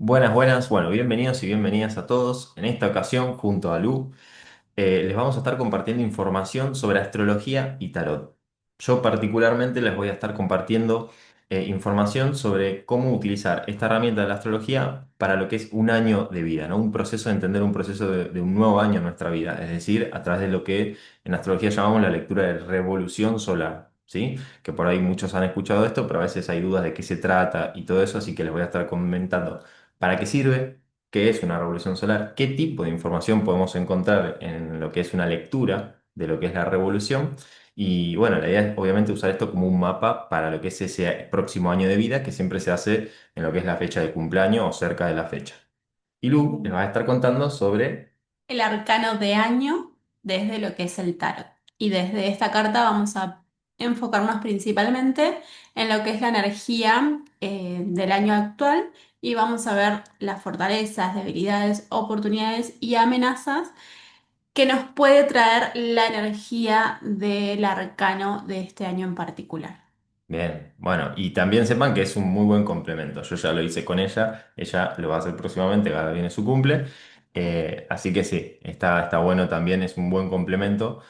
Buenas, buenas. Bueno, bienvenidos y bienvenidas a todos. En esta ocasión, junto a Lu, les vamos a estar compartiendo información sobre astrología y tarot. Yo particularmente les voy a estar compartiendo información sobre cómo utilizar esta herramienta de la astrología para lo que es un año de vida, ¿no? Un proceso de entender un proceso de un nuevo año en nuestra vida, es decir, a través de lo que en astrología llamamos la lectura de revolución solar, ¿sí? Que por ahí muchos han escuchado esto, pero a veces hay dudas de qué se trata y todo eso, así que les voy a estar comentando para qué sirve, qué es una revolución solar, qué tipo de información podemos encontrar en lo que es una lectura de lo que es la revolución. Y bueno, la idea es obviamente usar esto como un mapa para lo que es ese próximo año de vida que siempre se hace en lo que es la fecha de cumpleaños o cerca de la fecha. Y Lu les va a estar contando sobre... El arcano de año desde lo que es el tarot. Y desde esta carta vamos a enfocarnos principalmente en lo que es la energía del año actual y vamos a ver las fortalezas, debilidades, oportunidades y amenazas que nos puede traer la energía del arcano de este año en particular. Bien, bueno, y también sepan que es un muy buen complemento. Yo ya lo hice con ella lo va a hacer próximamente, ahora viene su cumple. Así que sí, está bueno también, es un buen complemento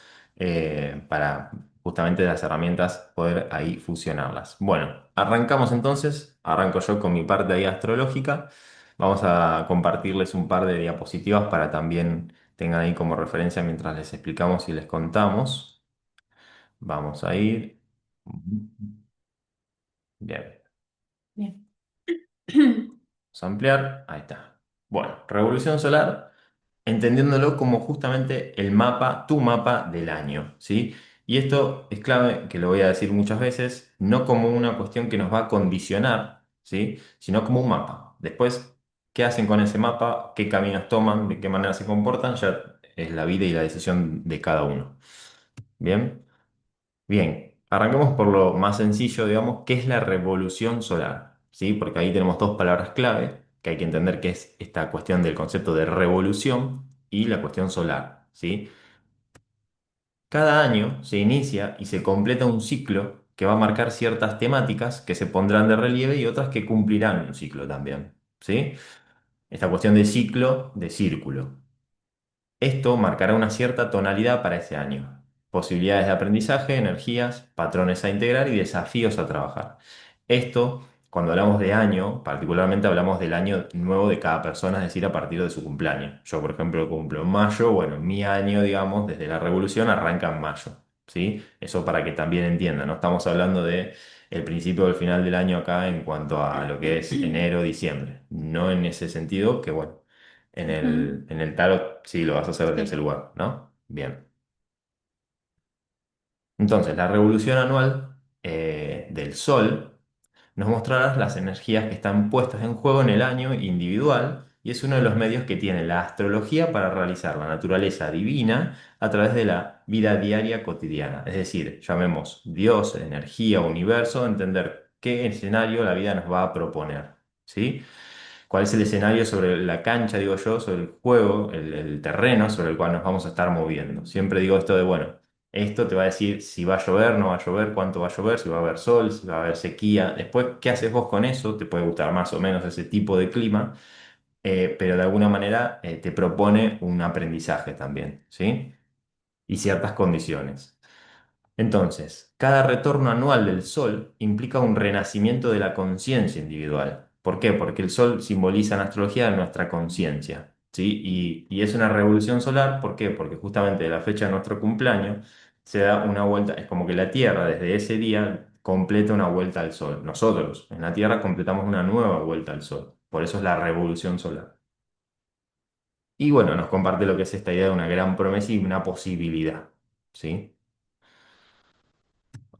para justamente las herramientas poder ahí fusionarlas. Bueno, arrancamos entonces, arranco yo con mi parte ahí astrológica. Vamos a compartirles un par de diapositivas para también tengan ahí como referencia mientras les explicamos y les contamos. Vamos a ir. Bien. Bien. Vamos a ampliar. Ahí está. Bueno, revolución solar, entendiéndolo como justamente el mapa, tu mapa del año, ¿sí? Y esto es clave, que lo voy a decir muchas veces, no como una cuestión que nos va a condicionar, ¿sí? Sino como un mapa. Después, ¿qué hacen con ese mapa? ¿Qué caminos toman? ¿De qué manera se comportan? Ya es la vida y la decisión de cada uno. ¿Bien? Bien, arranquemos por lo más sencillo, digamos, ¿qué es la revolución solar? ¿Sí? Porque ahí tenemos dos palabras clave que hay que entender que es esta cuestión del concepto de revolución y la cuestión solar, ¿sí? Cada año se inicia y se completa un ciclo que va a marcar ciertas temáticas que se pondrán de relieve y otras que cumplirán un ciclo también, ¿sí? Esta cuestión de ciclo, de círculo. Esto marcará una cierta tonalidad para ese año. Posibilidades de aprendizaje, energías, patrones a integrar y desafíos a trabajar. Esto, cuando hablamos de año, particularmente hablamos del año nuevo de cada persona, es decir, a partir de su cumpleaños. Yo, por ejemplo, cumplo en mayo, bueno, mi año, digamos, desde la revolución arranca en mayo, ¿sí? Eso para que también entiendan, no estamos hablando de el principio o el final del año acá en cuanto a lo que es enero, diciembre. No en ese sentido, que bueno. Ujú. En el tarot sí lo vas a hacer desde ese Sí. lugar, ¿no? Bien. Entonces, la revolución anual del Sol nos mostrará las energías que están puestas en juego en el año individual y es uno de los medios que tiene la astrología para realizar la naturaleza divina a través de la vida diaria cotidiana. Es decir, llamemos Dios, energía, universo, entender qué escenario la vida nos va a proponer, ¿sí? Cuál es el escenario sobre la cancha, digo yo, sobre el juego, el terreno sobre el cual nos vamos a estar moviendo. Siempre digo esto de, bueno, esto te va a decir si va a llover, no va a llover, cuánto va a llover, si va a haber sol, si va a haber sequía. Después, ¿qué haces vos con eso? Te puede gustar más o menos ese tipo de clima, pero de alguna manera te propone un aprendizaje también, ¿sí? Y ciertas condiciones. Entonces, cada retorno anual del Sol implica un renacimiento de la conciencia individual. ¿Por qué? Porque el Sol simboliza en astrología nuestra conciencia, ¿sí? Y es una revolución solar, ¿por qué? Porque justamente de la fecha de nuestro cumpleaños se da una vuelta, es como que la Tierra desde ese día completa una vuelta al Sol. Nosotros en la Tierra completamos una nueva vuelta al Sol. Por eso es la revolución solar. Y bueno, nos comparte lo que es esta idea de una gran promesa y una posibilidad, ¿sí?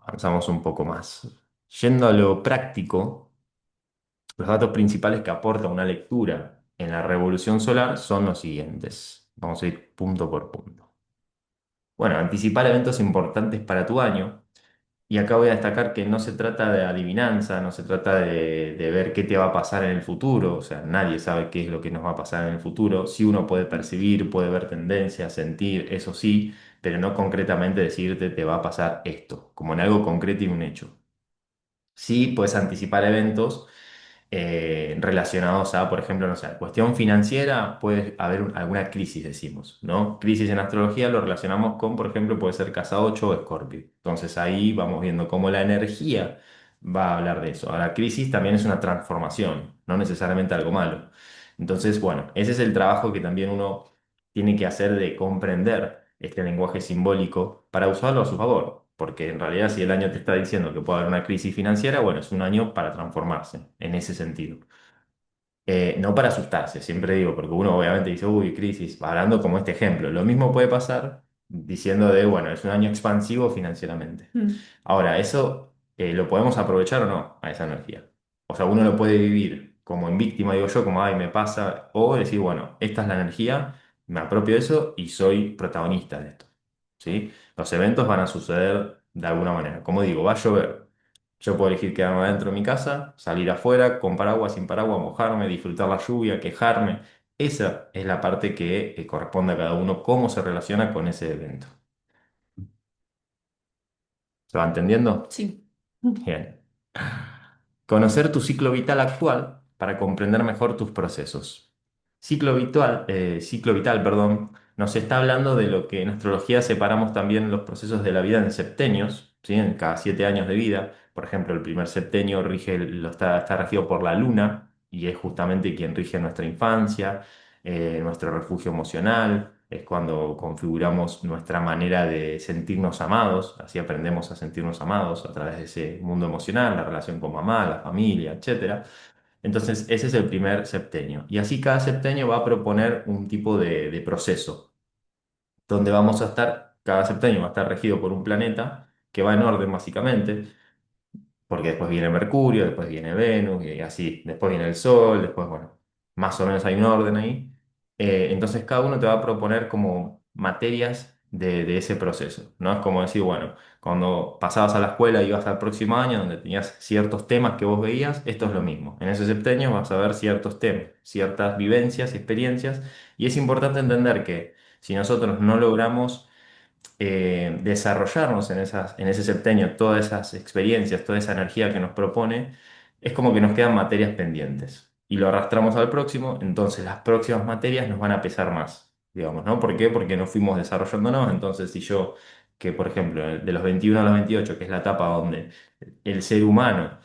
Avanzamos un poco más. Yendo a lo práctico, los datos principales que aporta una lectura en la revolución solar son los siguientes. Vamos a ir punto por punto. Bueno, anticipar eventos importantes para tu año. Y acá voy a destacar que no se trata de adivinanza, no se trata de ver qué te va a pasar en el futuro, o sea, nadie sabe qué es lo que nos va a pasar en el futuro. Sí uno puede percibir, puede ver tendencias, sentir, eso sí, pero no concretamente decirte te va a pasar esto, como en algo concreto y un hecho. Sí, puedes anticipar eventos relacionados a, por ejemplo, no sé, cuestión financiera, puede haber alguna crisis, decimos, ¿no? Crisis en astrología lo relacionamos con, por ejemplo, puede ser Casa 8 o Escorpio. Entonces ahí vamos viendo cómo la energía va a hablar de eso. Ahora, crisis también es una transformación, no necesariamente algo malo. Entonces, bueno, ese es el trabajo que también uno tiene que hacer de comprender este lenguaje simbólico para usarlo a su favor. Porque en realidad si el año te está diciendo que puede haber una crisis financiera, bueno, es un año para transformarse en ese sentido. No para asustarse, siempre digo, porque uno obviamente dice, uy, crisis, hablando como este ejemplo. Lo mismo puede pasar diciendo de, bueno, es un año expansivo financieramente. Mm. Ahora, ¿eso lo podemos aprovechar o no a esa energía? O sea, uno lo puede vivir como en víctima, digo yo, como, ay, me pasa, o decir, bueno, esta es la energía, me apropio de eso y soy protagonista de esto. ¿Sí? Los eventos van a suceder de alguna manera. Como digo, va a llover. Yo puedo elegir quedarme adentro de mi casa, salir afuera, con paraguas, sin paraguas, mojarme, disfrutar la lluvia, quejarme. Esa es la parte que corresponde a cada uno, cómo se relaciona con ese evento. ¿Se va entendiendo? Sí. Mm. Bien. Conocer tu ciclo vital actual para comprender mejor tus procesos. Ciclo vital, perdón, nos está hablando de lo que en astrología separamos también los procesos de la vida en septenios, ¿sí? En cada 7 años de vida. Por ejemplo, el primer septenio está regido por la luna y es justamente quien rige nuestra infancia, nuestro refugio emocional. Es cuando configuramos nuestra manera de sentirnos amados, así aprendemos a sentirnos amados a través de ese mundo emocional, la relación con mamá, la familia, etcétera. Entonces, ese es el primer septenio. Y así cada septenio va a proponer un tipo de proceso, donde vamos a estar, cada septenio va a estar regido por un planeta que va en orden básicamente, porque después viene Mercurio, después viene Venus y así, después viene el Sol, después, bueno, más o menos hay un orden ahí. Entonces cada uno te va a proponer como materias de ese proceso, ¿no? Es como decir, bueno, cuando pasabas a la escuela y ibas al próximo año donde tenías ciertos temas que vos veías, esto es lo mismo. En ese septenio vas a ver ciertos temas, ciertas vivencias, experiencias, y es importante entender que si nosotros no logramos desarrollarnos en ese septenio, todas esas experiencias, toda esa energía que nos propone, es como que nos quedan materias pendientes y lo arrastramos al próximo, entonces las próximas materias nos van a pesar más, digamos, ¿no? ¿Por qué? Porque no fuimos desarrollándonos, entonces si yo, que por ejemplo, de los 21 a los 28, que es la etapa donde el ser humano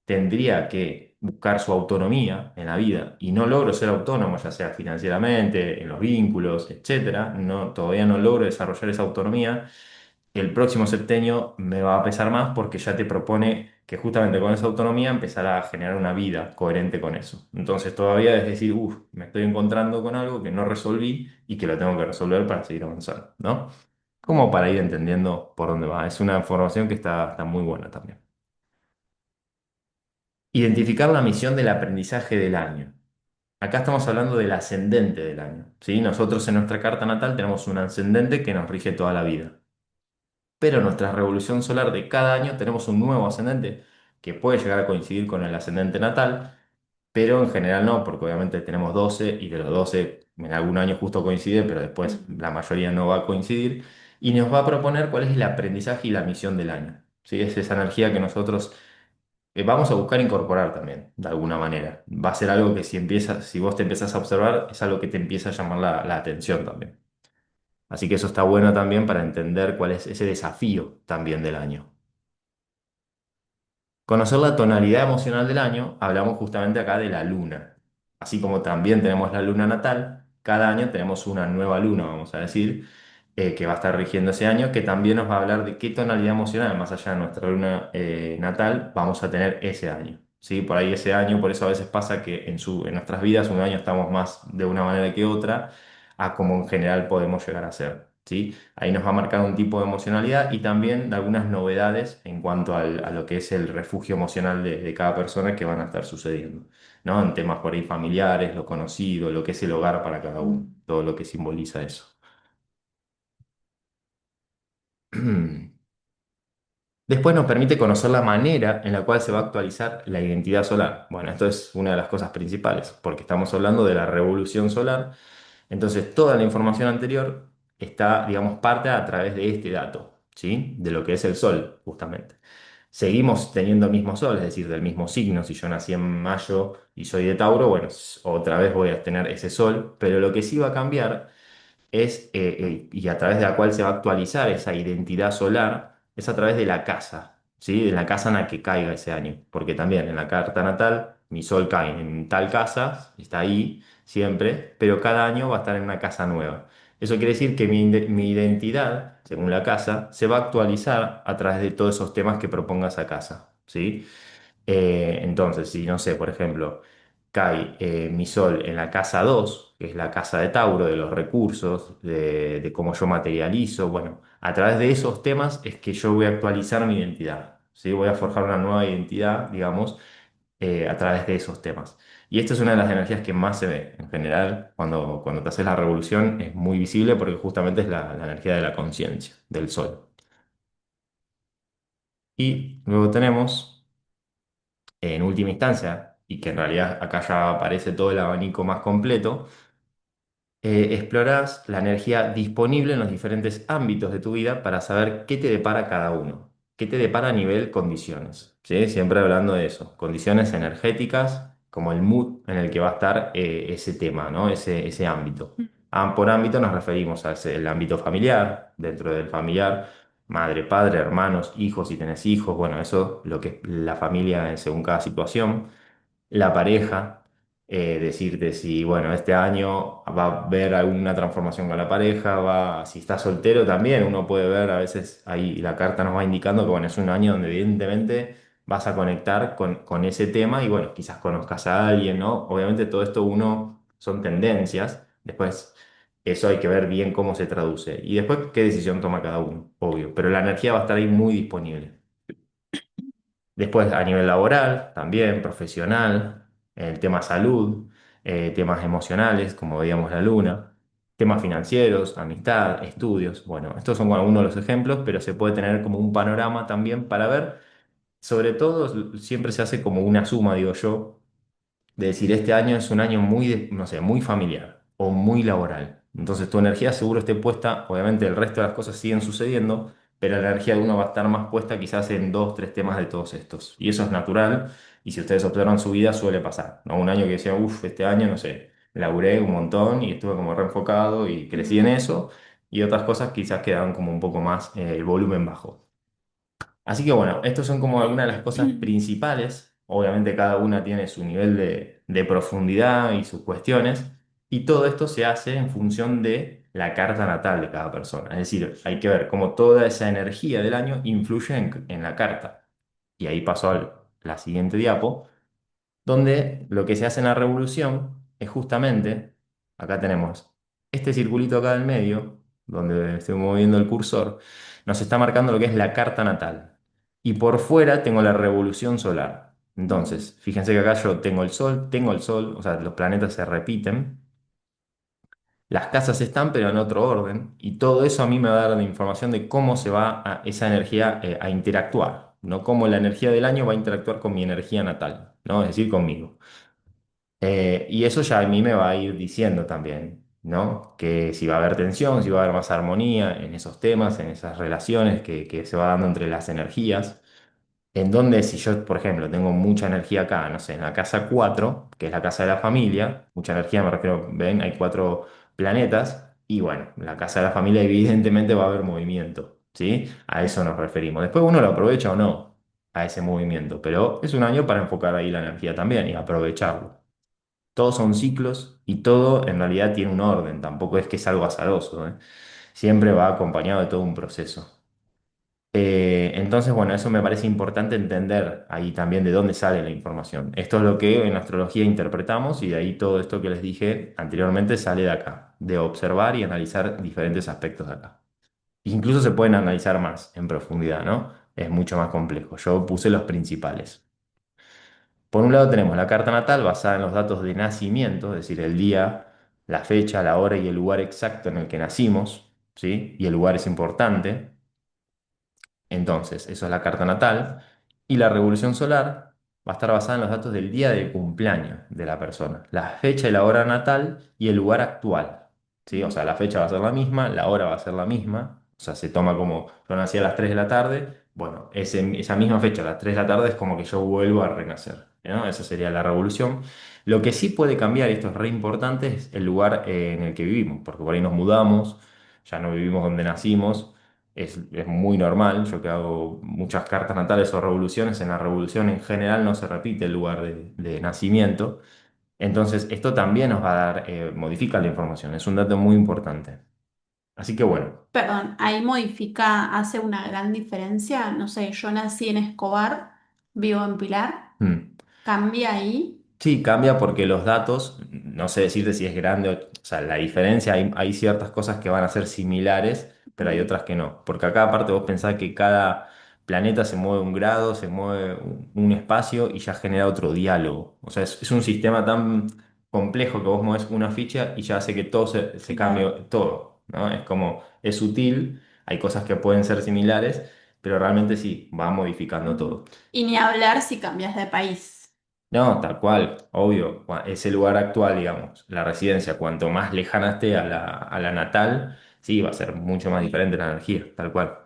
tendría que buscar su autonomía en la vida y no logro ser autónomo, ya sea financieramente, en los vínculos, etcétera, no, todavía no logro desarrollar esa autonomía, el próximo septenio me va a pesar más porque ya te propone que justamente con esa autonomía empezar a generar una vida coherente con eso. Entonces todavía es decir, uff, me estoy encontrando con algo que no resolví y que lo tengo que resolver para seguir avanzando, ¿no? Como para ir entendiendo por dónde va. Es una información que está muy buena también. Identificar la misión del aprendizaje del año. Acá estamos hablando del ascendente del año, ¿sí? Nosotros en nuestra carta natal tenemos un ascendente que nos rige toda la vida. Pero en nuestra revolución solar de cada año tenemos un nuevo ascendente que puede llegar a coincidir con el ascendente natal, pero en general no, porque obviamente tenemos 12 y de los 12 en algún año justo coincide, pero después Mm. la mayoría no va a coincidir y nos va a proponer cuál es el aprendizaje y la misión del año. ¿Sí? Es esa energía que nosotros vamos a buscar incorporar también, de alguna manera. Va a ser algo que si vos te empiezas a observar, es algo que te empieza a llamar la atención también. Así que eso está bueno también para entender cuál es ese desafío también del año. Conocer la tonalidad emocional del año, hablamos justamente acá de la luna. Así como también tenemos la luna natal, cada año tenemos una nueva luna, vamos a decir, que va a estar rigiendo ese año, que también nos va a hablar de qué tonalidad emocional, más allá de nuestra luna natal, vamos a tener ese año. ¿Sí? Por ahí ese año, por eso a veces pasa que en nuestras vidas un año estamos más de una manera que otra, a como en general podemos llegar a ser. ¿Sí? Ahí nos va a marcar un tipo de emocionalidad y también de algunas novedades en cuanto a lo que es el refugio emocional de cada persona que van a estar sucediendo, ¿no? En temas por ahí familiares, lo conocido, lo que es el hogar para cada uno, Mm. todo lo que simboliza eso. Después nos permite conocer la manera en la cual se va a actualizar la identidad solar. Bueno, esto es una de las cosas principales, porque estamos hablando de la revolución solar. Entonces, toda la información anterior está, digamos, parte a través de este dato, ¿sí? De lo que es el Sol, justamente. seguimos teniendo el mismo sol, es decir, del mismo signo. Si yo nací en mayo y soy de Tauro, bueno, otra vez voy a tener ese sol, pero lo que sí va a cambiar es, y a través de la cual se va a actualizar esa identidad solar, es a través de la casa, ¿sí? De la casa en la que caiga ese año. Porque también en la carta natal, mi sol cae en tal casa, está ahí siempre, pero cada año va a estar en una casa nueva. Eso quiere decir que mi identidad, según la casa, se va a actualizar a través de todos esos temas que proponga esa casa, ¿sí? Entonces, si no sé, por ejemplo, cae mi sol en la casa 2 que es la casa de Tauro, de los recursos, de cómo yo materializo, bueno, a través de esos temas es que yo voy a actualizar mi identidad, ¿sí? Voy a forjar una nueva identidad, digamos, a través de esos temas. Y esta es una de las energías que más se ve en general cuando te haces la revolución, es muy visible porque justamente es la energía de la conciencia, del sol. Y luego tenemos en última instancia, y que en realidad acá ya aparece todo el abanico más completo, explorás la energía disponible en los diferentes ámbitos de tu vida para saber qué te depara cada uno, qué te depara a nivel condiciones, ¿sí? Siempre hablando de eso, condiciones energéticas, como el mood en el que va a estar ese tema, ¿no? Ese ámbito. Por ámbito nos referimos al ámbito familiar, dentro del familiar, madre, padre, hermanos, hijos, si tenés hijos, bueno, eso, lo que es la familia según cada situación la pareja, decirte si, bueno, este año va a haber alguna transformación con la pareja, si estás soltero también, uno puede ver, a veces ahí la carta nos va indicando que, bueno, es un año donde evidentemente vas a conectar con ese tema y, bueno, quizás conozcas a alguien, ¿no? Obviamente todo esto son tendencias, después eso hay que ver bien cómo se traduce y después qué decisión toma cada uno, obvio, pero la energía va a estar ahí muy disponible. Después, a nivel laboral, también profesional, el tema salud, temas emocionales, como veíamos la luna, temas financieros, amistad, estudios. Bueno, estos son algunos de los ejemplos, pero se puede tener como un panorama también para ver. Sobre todo, siempre se hace como una suma, digo yo, de decir, este año es un año muy, no sé, muy familiar o muy laboral. Entonces tu energía seguro esté puesta, obviamente el resto de las cosas siguen sucediendo, pero la energía de uno va a estar más puesta quizás en dos, tres temas de todos estos. Y eso es natural, y si ustedes observan su vida suele pasar, ¿no? Un año que decía, uff, este año, no sé, laburé un montón y estuve como reenfocado y crecí en Mm. eso, y otras cosas quizás quedaban como un poco más el volumen bajo. Así que bueno, estos son como algunas de las cosas principales. Obviamente cada una tiene su nivel de profundidad y sus cuestiones. Y todo esto se hace en función de la carta natal de cada persona. Es decir, hay que ver cómo toda esa energía del año influye en la carta. Y ahí paso a la siguiente diapo donde lo que se hace en la revolución es justamente, acá tenemos este circulito acá del medio, donde estoy moviendo el cursor, nos está marcando lo que es la carta natal. Y por fuera tengo la revolución solar. Mm. Entonces, fíjense que acá yo tengo el sol, o sea, los planetas se repiten, las casas están, pero en otro orden, y todo eso a mí me va a dar la información de cómo se va esa energía a interactuar, ¿no? Cómo la energía del año va a interactuar con mi energía natal, ¿no? Es decir, conmigo. Y eso ya a mí me va a ir diciendo también, ¿no? Que si va a haber tensión, si va a haber más armonía en esos temas, en esas relaciones que se va dando entre las energías. En donde si yo, por ejemplo, tengo mucha energía acá, no sé, en la casa 4 que es la casa de la familia, mucha energía me refiero, ven, hay cuatro planetas, y bueno, en la casa de la familia evidentemente va a haber movimiento, ¿sí? A eso nos referimos. Después uno lo aprovecha o no a ese movimiento, pero es un año para enfocar ahí la energía también y aprovecharlo. Todos son ciclos y todo en realidad tiene un orden, tampoco es que es algo azaroso, ¿eh? Siempre va acompañado de todo un proceso. Entonces, bueno, eso me parece importante entender ahí también de dónde sale la información. Esto es lo que en astrología interpretamos y de ahí todo esto que les dije anteriormente sale de acá, de observar y analizar diferentes aspectos de acá. Incluso se pueden analizar más en profundidad, ¿no? Es mucho más complejo. Yo puse los principales. Por un lado tenemos la carta natal basada en los datos de nacimiento, es decir, el día, la fecha, la hora y el lugar exacto en el que nacimos, ¿sí? Y el lugar es importante. Entonces, eso es la carta natal. Y la revolución solar va a estar basada en los datos del día de cumpleaños de la persona, la fecha y la hora natal y el lugar actual, ¿sí? O sea, la fecha va a ser la misma, la hora va a ser la misma. O sea, se toma como, yo nací a las 3 de la tarde, Bueno, esa misma fecha, a las 3 de la tarde, es como que yo vuelvo a renacer, ¿no? Esa sería la revolución. Lo que sí puede cambiar, y esto es re importante, es el lugar en el que vivimos, porque por ahí nos mudamos, ya no vivimos donde nacimos, es muy normal. Yo que hago muchas cartas natales o revoluciones, en la revolución en general no se repite el lugar de nacimiento. Entonces, esto también nos va a dar, modifica la información, es un dato muy importante. Así que bueno. Perdón, ahí modifica, hace una gran diferencia. No sé, yo nací en Escobar, vivo en Pilar, mm. cambia ahí. Sí, cambia porque los datos, no sé decirte si es grande o sea, la diferencia, hay ciertas cosas que van a ser similares, pero hay Mm, otras que no. Porque acá aparte vos pensás que cada planeta se mueve un grado, se mueve un espacio y ya genera otro diálogo. O sea, es un sistema tan complejo que vos mueves una ficha y ya hace que todo se cambie, claro. todo, ¿no? Es como, es sutil, hay cosas que pueden ser similares, pero realmente sí, va modificando Ujú. todo. Y ni hablar si cambias de país. No, tal cual, obvio. Ese lugar actual, digamos, la residencia, cuanto más lejana esté a la natal, sí, va a ser mucho más diferente la energía, tal cual.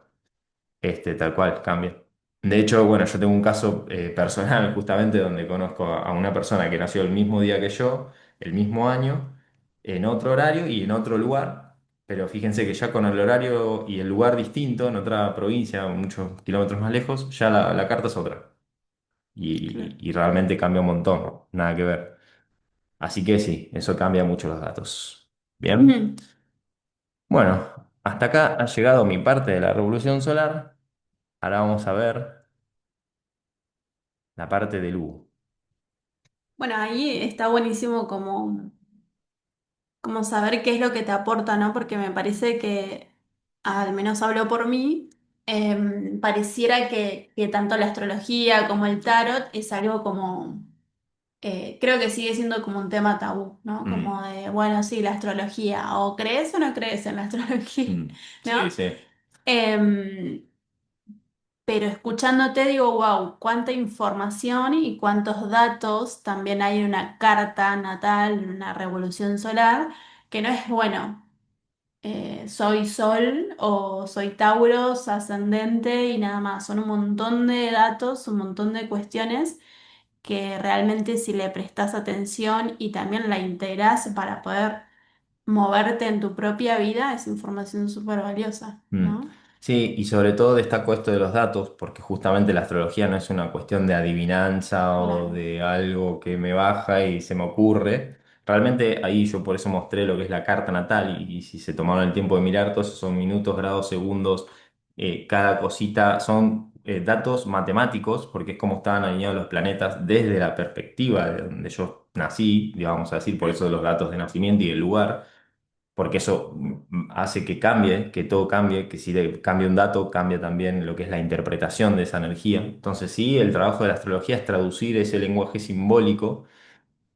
Tal cual, cambia. De hecho, bueno, yo tengo un caso personal justamente donde conozco a una persona que nació el mismo día que yo, el mismo año, en otro horario y en otro lugar, pero fíjense que ya con el horario y el lugar distinto, en otra provincia, muchos kilómetros más lejos, ya la carta es otra Claro. y realmente cambia un montón, ¿no? Nada que ver. Así que sí, eso cambia mucho los datos. Bien, Ujú. bueno, hasta acá ha llegado mi parte de la revolución solar. Ahora vamos a ver la parte de Lu. Bueno, ahí está buenísimo como saber qué es lo que te aporta, ¿no? Porque me parece que, al menos hablo por mí, pareciera que tanto la astrología como el tarot es algo como, creo que sigue siendo como un tema tabú, ¿no? Mm, Como de, bueno, sí, la astrología, o crees o no crees en la astrología, sí, ¿no? sí. Em, pero escuchándote digo, wow, cuánta información y cuántos datos también hay en una carta natal, en una revolución solar, que no es, bueno, soy Sol o soy Tauro, ascendente y nada más. Son un montón de datos, un montón de cuestiones que realmente si le prestas atención y también la integras para poder moverte en tu propia vida, es información súper valiosa, Mm. ¿no? Sí, y sobre todo destaco esto de los datos, porque justamente la astrología no es una cuestión de adivinanza o Claro. de algo que me baja y se me ocurre. Realmente ahí yo por eso mostré lo que es la carta natal y si se tomaron el tiempo de mirar, todos esos son minutos, grados, segundos, cada cosita son datos matemáticos, porque es como estaban alineados los planetas desde la perspectiva de donde yo nací, digamos a decir, por eso los datos de nacimiento y el lugar porque eso hace que cambie, que todo cambie, que si cambia un dato, cambia también lo que es la interpretación de esa energía. Entonces sí, el trabajo de la astrología es traducir ese lenguaje simbólico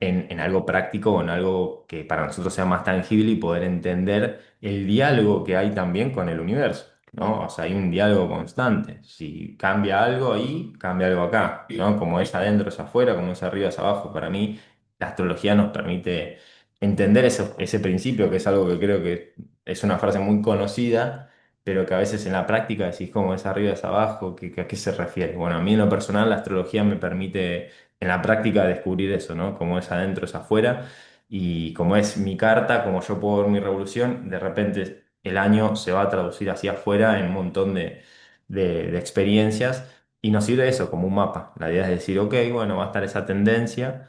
en algo práctico o en algo que para nosotros sea más tangible y poder entender el diálogo que hay también con el universo, ¿no? Claro. O sea, hay un diálogo constante. Si cambia algo ahí, cambia algo acá, ¿no? Como es adentro es afuera, como es arriba es abajo. Para mí, la astrología nos permite entender ese principio, que es algo que creo que es una frase muy conocida, pero que a veces en la práctica decís como es arriba es abajo, ¿a qué se refiere? Bueno, a mí en lo personal la astrología me permite en la práctica descubrir eso, ¿no? Como es adentro, es afuera. Y como es mi carta, como yo puedo ver mi revolución, de repente el año se va a traducir hacia afuera en un montón de experiencias. Y nos sirve eso como un mapa. La idea es decir, ok, bueno, va a estar esa tendencia.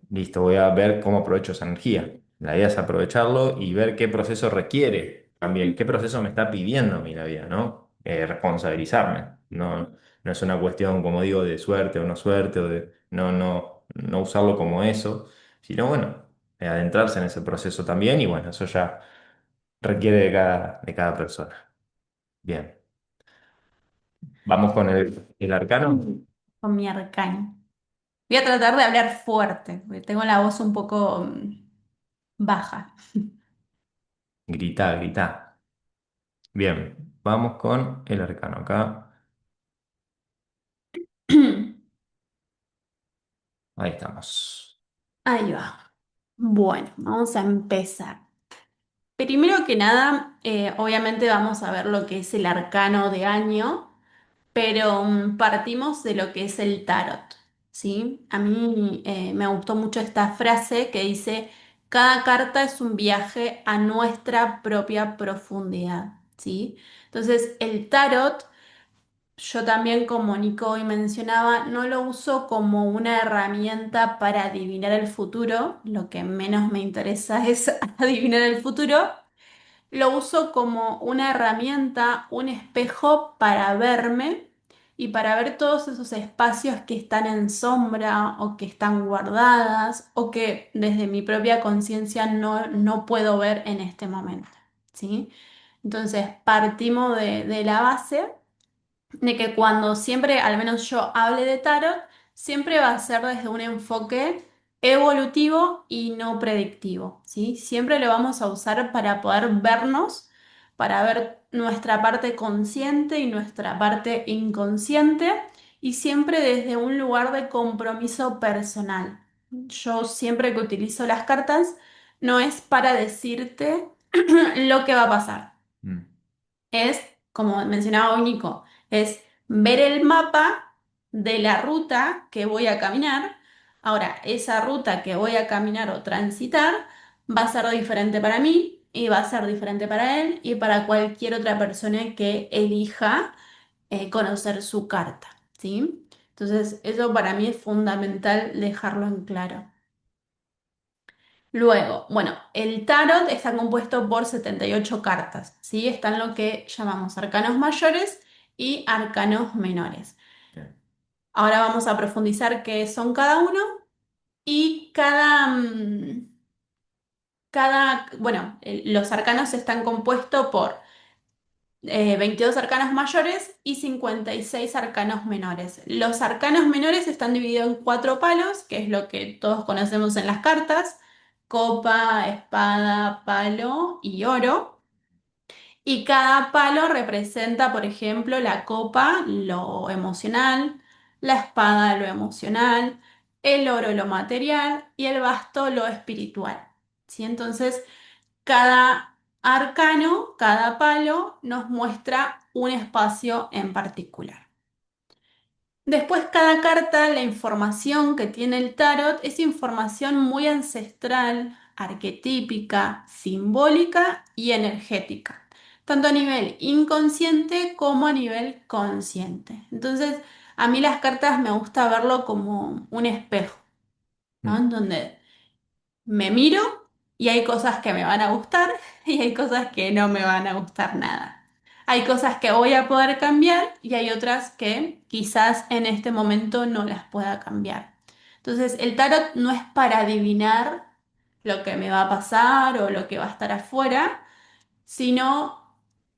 Listo, voy a ver cómo aprovecho esa energía. La idea es aprovecharlo y ver qué proceso requiere también, qué proceso me está pidiendo a mí la vida, ¿no? Responsabilizarme. No, no es una cuestión, como digo, de suerte o no suerte, o de no usarlo como eso, sino bueno, adentrarse en ese proceso también y bueno, eso ya requiere de cada persona. Bien, vamos con el arcano. Con mi arcano. Voy a tratar de hablar fuerte, porque tengo la voz un poco baja. Grita, grita. Bien, vamos con el arcano acá. Ahí estamos. Ahí va. Bueno, vamos a empezar. Primero que nada, obviamente vamos a ver lo que es el arcano de año. pero partimos de lo que es el tarot, ¿sí? A mí me gustó mucho esta frase que dice, cada carta es un viaje a nuestra propia profundidad, ¿sí? Entonces, el tarot, yo también como Nico hoy mencionaba, no lo uso como una herramienta para adivinar el futuro, lo que menos me interesa es adivinar el futuro, lo uso como una herramienta, un espejo para verme y para ver todos esos espacios que están en sombra o que están guardadas o que desde mi propia conciencia no puedo ver en este momento, ¿sí? Entonces partimos de la base de que cuando siempre, al menos yo hable de tarot, siempre va a ser desde un enfoque evolutivo y no predictivo, ¿sí? Siempre lo vamos a usar para poder vernos, para ver nuestra parte consciente y nuestra parte inconsciente, y siempre desde un lugar de compromiso personal. Yo siempre que utilizo las cartas, no es para decirte lo que va a pasar, Mm, es, como mencionaba hoy Nico, es ver el mapa de la ruta que voy a caminar. Ahora, esa ruta que voy a caminar o transitar va a ser diferente para mí y va a ser diferente para él y para cualquier otra persona que elija conocer su carta, ¿sí? Entonces, eso para mí es fundamental dejarlo en claro. Luego, bueno, el tarot está compuesto por 78 cartas, ¿sí? Están lo que llamamos arcanos mayores y arcanos menores. bien, Ahora vamos a profundizar qué son cada uno y bueno, los arcanos están compuestos por 22 arcanos mayores y 56 arcanos menores. Los arcanos menores están divididos en cuatro palos, que es lo que todos conocemos en las cartas: copa, espada, palo y oro. Y cada palo representa, por ejemplo, la copa, lo emocional, la espada, lo emocional, el oro, lo material y el basto, lo espiritual. ¿Sí? Entonces, cada arcano, cada palo nos muestra un espacio en particular. Después, cada carta, la información que tiene el tarot es información muy ancestral, arquetípica, simbólica y energética, tanto a nivel inconsciente como a nivel consciente. Entonces, a mí las cartas me gusta verlo como un espejo, ¿no? mm, En donde me miro y hay cosas que me van a gustar y hay cosas que no me van a gustar nada. Hay cosas que voy a poder cambiar y hay otras que quizás en este momento no las pueda cambiar. Entonces, el tarot no es para adivinar lo que me va a pasar o lo que va a estar afuera, sino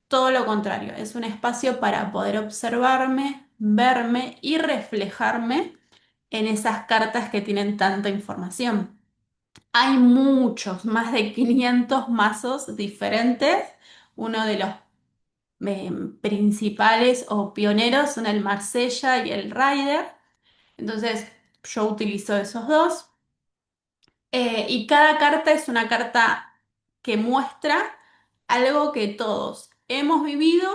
todo lo contrario. Es un espacio para poder observarme, verme y reflejarme en esas cartas que tienen tanta información. Hay muchos, más de 500 mazos diferentes. Uno de los principales o pioneros son el Marsella y el Rider. Entonces, yo utilizo esos dos. Y cada carta es una carta que muestra algo que todos hemos vivido,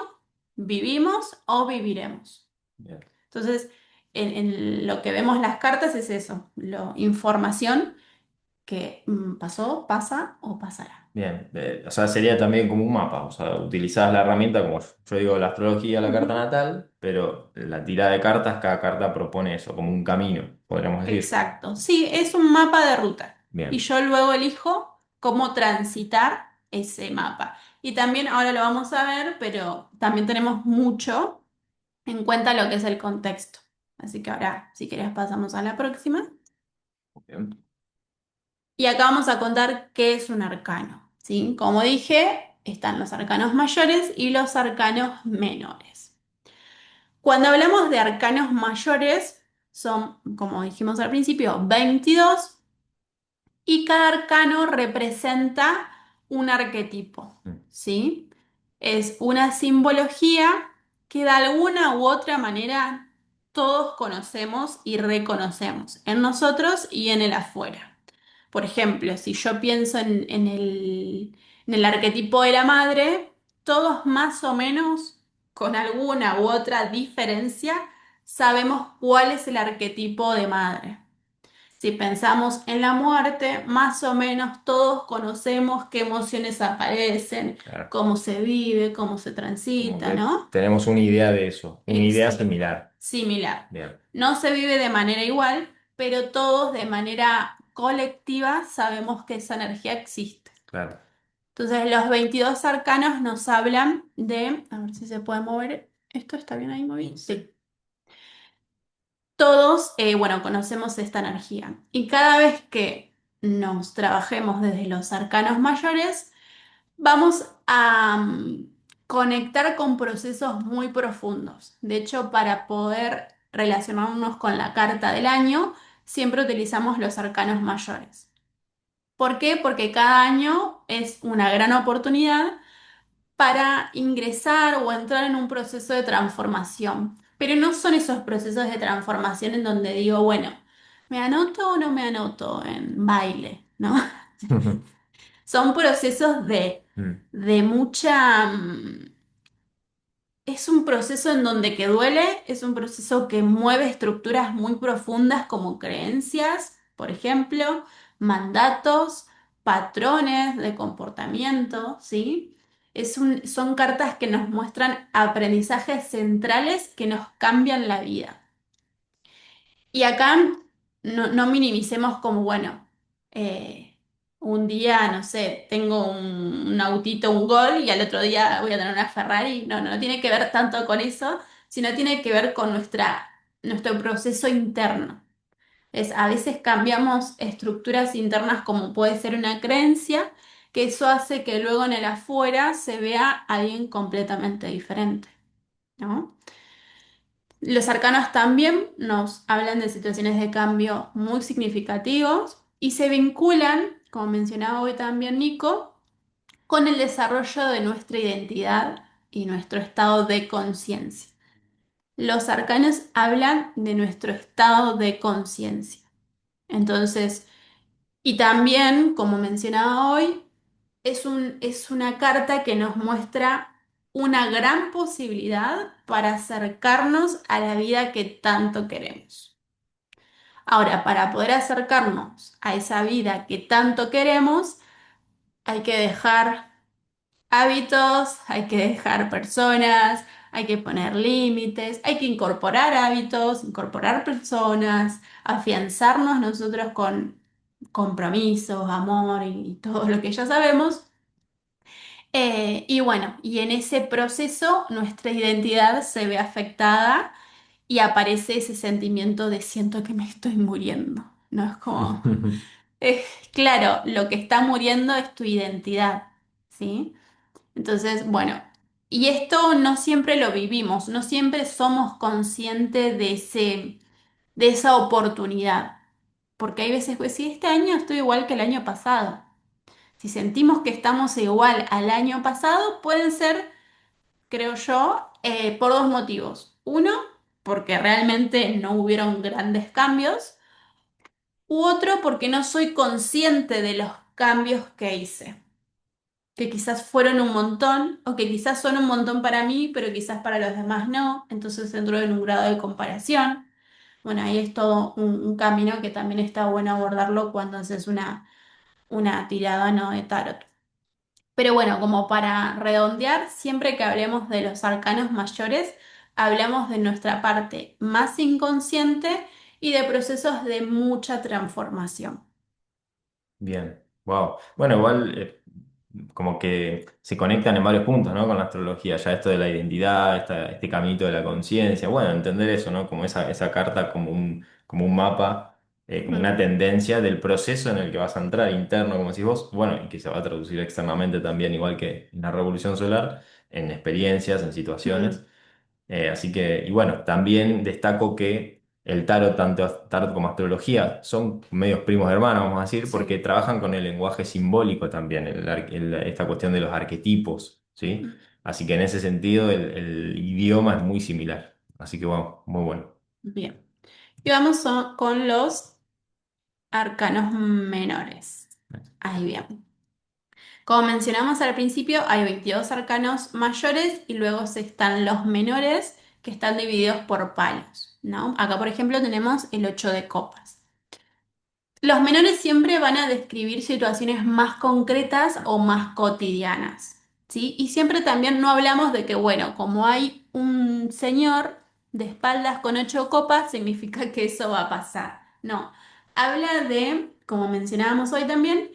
vivimos o viviremos. bien. Entonces, en lo que vemos las cartas es eso, información que pasó, pasa o pasará. Bien, o sea, sería también como un mapa, o sea, utilizás la herramienta como yo digo, la astrología, la carta Ujú. natal, pero la tirada de cartas, cada carta propone eso, como un camino, podríamos decir. Exacto, sí, es un mapa de ruta y Bien, yo luego elijo cómo transitar ese mapa. Y también ahora lo vamos a ver, pero también tenemos mucho en cuenta lo que es el contexto. Así que ahora, si querés, pasamos a la próxima. bien, Y acá vamos a contar qué es un arcano, ¿sí? Como dije, están los arcanos mayores y los arcanos menores. Cuando hablamos de arcanos mayores, son, como dijimos al principio, 22 y cada arcano representa un arquetipo, mm, ¿sí? Es una simbología que de alguna u otra manera todos conocemos y reconocemos en nosotros y en el afuera. Por ejemplo, si yo pienso en el arquetipo de la madre, todos más o menos con alguna u otra diferencia, sabemos cuál es el arquetipo de madre. Si pensamos en la muerte, más o menos todos conocemos qué emociones aparecen, Claro. cómo se vive, cómo se Como transita, que ¿no? tenemos una idea de eso, una idea Sí, similar. similar. Bien, No se vive de manera igual, pero todos de manera colectiva sabemos que esa energía existe. claro. Entonces, los 22 arcanos nos hablan de, a ver si se puede mover. ¿Esto está bien ahí movido? Sí. Todos, bueno, conocemos esta energía. Y cada vez que nos trabajemos desde los arcanos mayores, vamos a conectar con procesos muy profundos. De hecho, para poder relacionarnos con la carta del año, siempre utilizamos los arcanos mayores. ¿Por qué? Porque cada año es una gran oportunidad para ingresar o entrar en un proceso de transformación. Pero no son esos procesos de transformación en donde digo, bueno, ¿me anoto o no me anoto en baile? ¿No? Son procesos Mm. de mucha... es un proceso en donde que duele, es un proceso que mueve estructuras muy profundas como creencias, por ejemplo, mandatos, patrones de comportamiento, ¿sí? Son cartas que nos muestran aprendizajes centrales que nos cambian la vida. Y acá no minimicemos como, bueno, eh, un día, no sé, tengo un autito, un Gol, y al otro día voy a tener una Ferrari. No tiene que ver tanto con eso, sino tiene que ver con nuestro proceso interno. A veces cambiamos estructuras internas como puede ser una creencia, que eso hace que luego en el afuera se vea alguien completamente diferente, ¿no? Los arcanos también nos hablan de situaciones de cambio muy significativos y se vinculan, como mencionaba hoy también Nico, con el desarrollo de nuestra identidad y nuestro estado de conciencia. Los arcanos hablan de nuestro estado de conciencia. Entonces, y también, como mencionaba hoy, es una carta que nos muestra una gran posibilidad para acercarnos a la vida que tanto queremos. Ahora, para poder acercarnos a esa vida que tanto queremos, hay que dejar hábitos, hay que dejar personas, hay que poner límites, hay que incorporar hábitos, incorporar personas, afianzarnos nosotros con compromisos, amor y todo lo que ya sabemos. Y bueno, y en ese proceso nuestra identidad se ve afectada y aparece ese sentimiento de siento que me estoy muriendo, ¿no? Es como, eh, claro, lo que está muriendo es tu identidad, ¿sí? Entonces, bueno, y esto no siempre lo vivimos, no siempre somos conscientes de esa oportunidad, porque hay veces, pues, sí, este año estoy igual que el año pasado. Si sentimos que estamos igual al año pasado, pueden ser, creo yo, por dos motivos. Uno, porque realmente no hubieron grandes cambios, u otro, porque no soy consciente de los cambios que hice, que quizás fueron un montón, o que quizás son un montón para mí, pero quizás para los demás no, entonces entro en un grado de comparación. Bueno, ahí es todo un camino que también está bueno abordarlo cuando haces una tirada no de tarot. Pero bueno, como para redondear, siempre que hablemos de los arcanos mayores, hablamos de nuestra parte más inconsciente y de procesos de mucha transformación. Bien, wow. Bueno, igual como que se conectan en varios puntos, ¿no? Con la astrología, ya esto de la identidad, este caminito de la conciencia, bueno, entender eso, ¿no? Como esa carta como un mapa, como una Mm, tendencia del proceso en el que vas a entrar interno, como decís vos, bueno, y que se va a traducir externamente también, igual que en la revolución solar, en experiencias, en situaciones. mm, Así que, y bueno, también destaco que el tarot, tanto tarot como astrología, son medios primos hermanos, vamos a decir, porque sí. trabajan con el lenguaje simbólico también, esta cuestión de los arquetipos, ¿sí? Mm, Así que en ese sentido el idioma es muy similar. Así que, bueno, muy bueno. bien. Y vamos con los arcanos menores. Ahí bien. Como mencionamos al principio, hay 22 arcanos mayores y luego están los menores que están divididos por palos, ¿no? Acá, por ejemplo, tenemos el 8 de copas. Los menores siempre van a describir situaciones más concretas o más cotidianas, ¿sí? Y siempre también no hablamos de que, bueno, como hay un señor de espaldas con 8 copas, significa que eso va a pasar. No, habla de, como mencionábamos hoy también,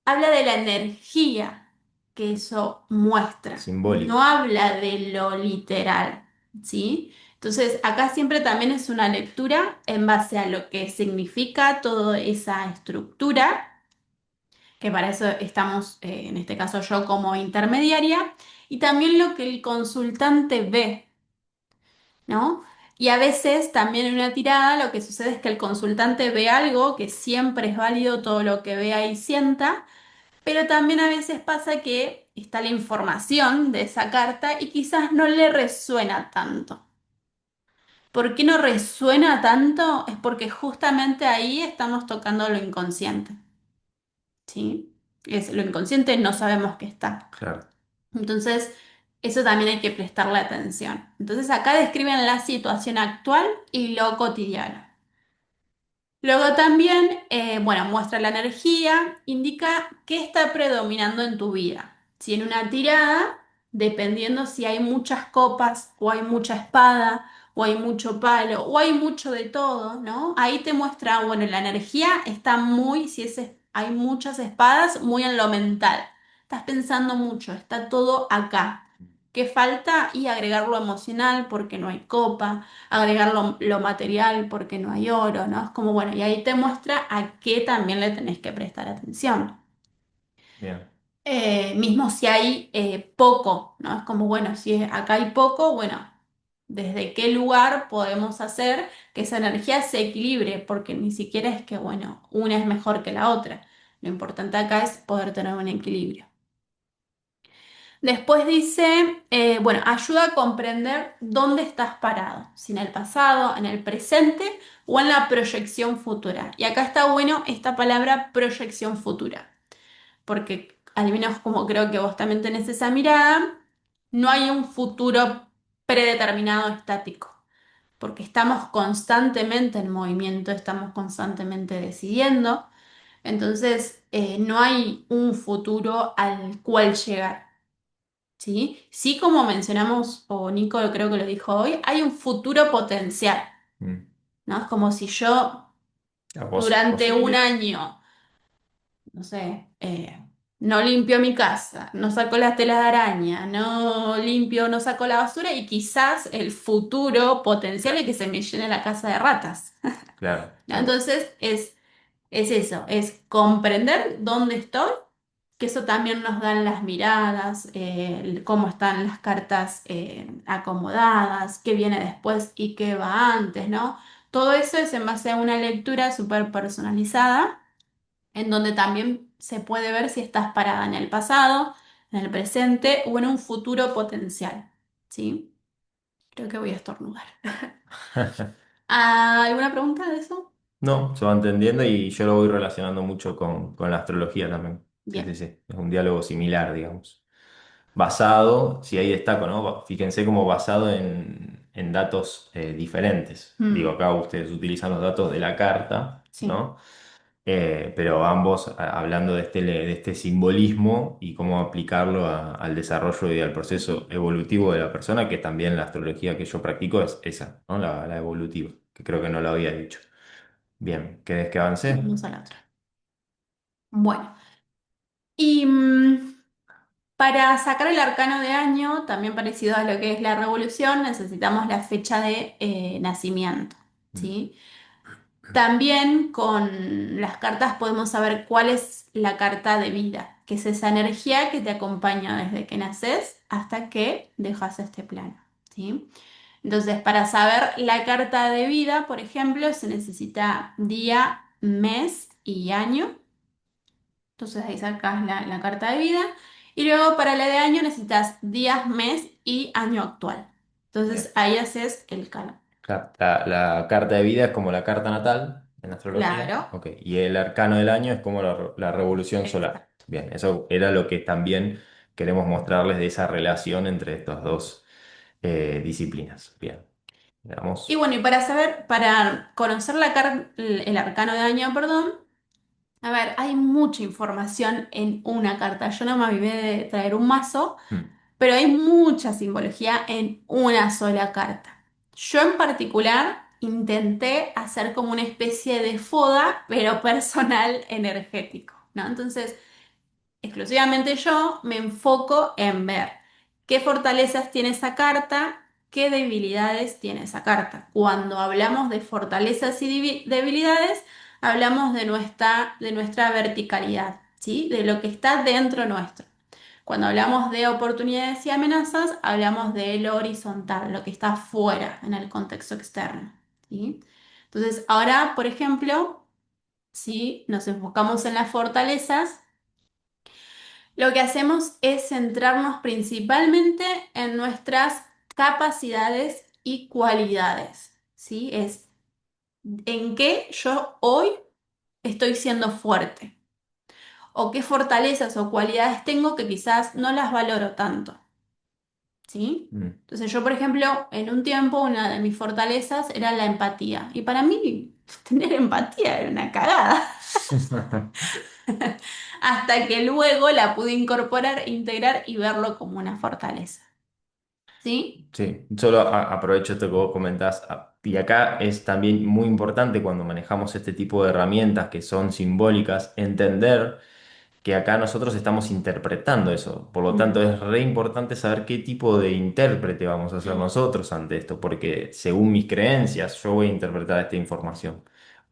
habla de la energía que eso muestra, no Simbólico, habla de lo literal, ¿sí? Entonces, acá siempre también es una lectura en base a lo que significa toda esa estructura, que para eso estamos, en este caso yo como intermediaria, y también lo que el consultante ve, ¿no? Y a veces también en una tirada lo que sucede es que el consultante ve algo que siempre es válido todo lo que vea y sienta, pero también a veces pasa que está la información de esa carta y quizás no le resuena tanto. ¿Por qué no resuena tanto? Es porque justamente ahí estamos tocando lo inconsciente, ¿sí? Es, lo inconsciente no sabemos que está. claro. Entonces, eso también hay que prestarle atención. Entonces, acá describen la situación actual y lo cotidiano. Luego también, bueno, muestra la energía, indica qué está predominando en tu vida. Si en una tirada, dependiendo si hay muchas copas o hay mucha espada o hay mucho palo o hay mucho de todo, ¿no? Ahí te muestra, bueno, la energía está muy, si hay muchas espadas, muy en lo mental. Estás pensando mucho, está todo acá. ¿Qué falta? Y agregar lo emocional porque no hay copa, agregar lo material porque no hay oro, ¿no? Es como, bueno, y ahí te muestra a qué también le tenés que prestar atención. Bien, Mismo si hay poco, ¿no? Es como, bueno, si acá hay poco, bueno, ¿desde qué lugar podemos hacer que esa energía se equilibre? Porque ni siquiera es que, bueno, una es mejor que la otra. Lo importante acá es poder tener un equilibrio. Después dice, bueno, ayuda a comprender dónde estás parado, si en el pasado, en el presente o en la proyección futura. Y acá está bueno esta palabra proyección futura, porque al menos como creo que vos también tenés esa mirada, no hay un futuro predeterminado estático, porque estamos constantemente en movimiento, estamos constantemente decidiendo, entonces no hay un futuro al cual llegar. ¿Sí? Sí, como mencionamos, o Nico creo que lo dijo hoy, hay un futuro potencial, mm. ¿no? Es como si yo La durante un posibilidad, año, no sé, no limpio mi casa, no saco las telas de araña, no limpio, no saco la basura y quizás el futuro potencial es que se me llene la casa de ratas, claro, ¿no? claro. Entonces es eso, es comprender dónde estoy, que eso también nos dan las miradas, cómo están las cartas acomodadas, qué viene después y qué va antes, ¿no? Todo eso es en base a una lectura súper personalizada, en donde también se puede ver si estás parada en el pasado, en el presente o en un futuro potencial, ¿sí? Creo que voy a estornudar. Ah, ¿alguna pregunta de eso? No, se va entendiendo y yo lo voy relacionando mucho con la astrología también. Sí, sí, Bien. sí. Es un diálogo similar, digamos. Basado, si ahí destaco, ¿no? Fíjense como basado en datos diferentes. Digo, Mm, acá ustedes utilizan los datos de la carta, sí. ¿no? Pero ambos hablando de este simbolismo y cómo aplicarlo al desarrollo y al proceso evolutivo de la persona, que también la astrología que yo practico es esa, ¿no? La evolutiva, que creo que no lo había dicho. Bien, ¿querés que avance? Vamos a la otra. Bueno, y para sacar el arcano de año, también parecido a lo que es la revolución, necesitamos la fecha de nacimiento, Mm, ¿sí? También con las cartas podemos saber cuál es la carta de vida, que es esa energía que te acompaña desde que naces hasta que dejas este plano, ¿sí? Entonces, para saber la carta de vida, por ejemplo, se necesita día, mes y año. Entonces ahí sacas la carta de vida. Y luego para la de año necesitas días, mes y año actual. Entonces bien. ahí haces el cálculo. Claro, la carta de vida es como la carta natal en astrología. Claro, Ok. Y el arcano del año es como la revolución exacto. solar. Bien, eso era lo que también queremos mostrarles de esa relación entre estas dos disciplinas. Bien, Y veamos. bueno, y para saber, para conocer el arcano de año, perdón, a ver, hay mucha información en una carta. Yo no me avivé de traer un mazo, Mm, pero hay mucha simbología en una sola carta. Yo en particular intenté hacer como una especie de foda, pero personal energético, ¿no? Entonces, exclusivamente yo me enfoco en ver qué fortalezas tiene esa carta, qué debilidades tiene esa carta. Cuando hablamos de fortalezas y debilidades, hablamos de nuestra verticalidad, ¿sí? De lo que está dentro nuestro. Cuando hablamos de oportunidades y amenazas, hablamos de lo horizontal, lo que está fuera en el contexto externo, ¿sí? Entonces, ahora, por ejemplo, si nos enfocamos en las fortalezas, lo que hacemos es centrarnos principalmente en nuestras capacidades y cualidades, ¿sí? Es en qué yo hoy estoy siendo fuerte o qué fortalezas o cualidades tengo que quizás no las valoro tanto, ¿sí? mm. Entonces yo, por ejemplo, en un tiempo una de mis fortalezas era la empatía y para mí tener empatía era una cagada. Hasta que luego la pude incorporar, integrar y verlo como una fortaleza. ¿Sí? Sí, solo aprovecho esto que vos comentás. Y acá es también muy importante cuando manejamos este tipo de herramientas que son simbólicas, entender que acá nosotros estamos interpretando eso. Por lo tanto, Mm, es re importante saber qué tipo de intérprete vamos a ser nosotros ante esto, porque según mis creencias, yo voy a interpretar esta información.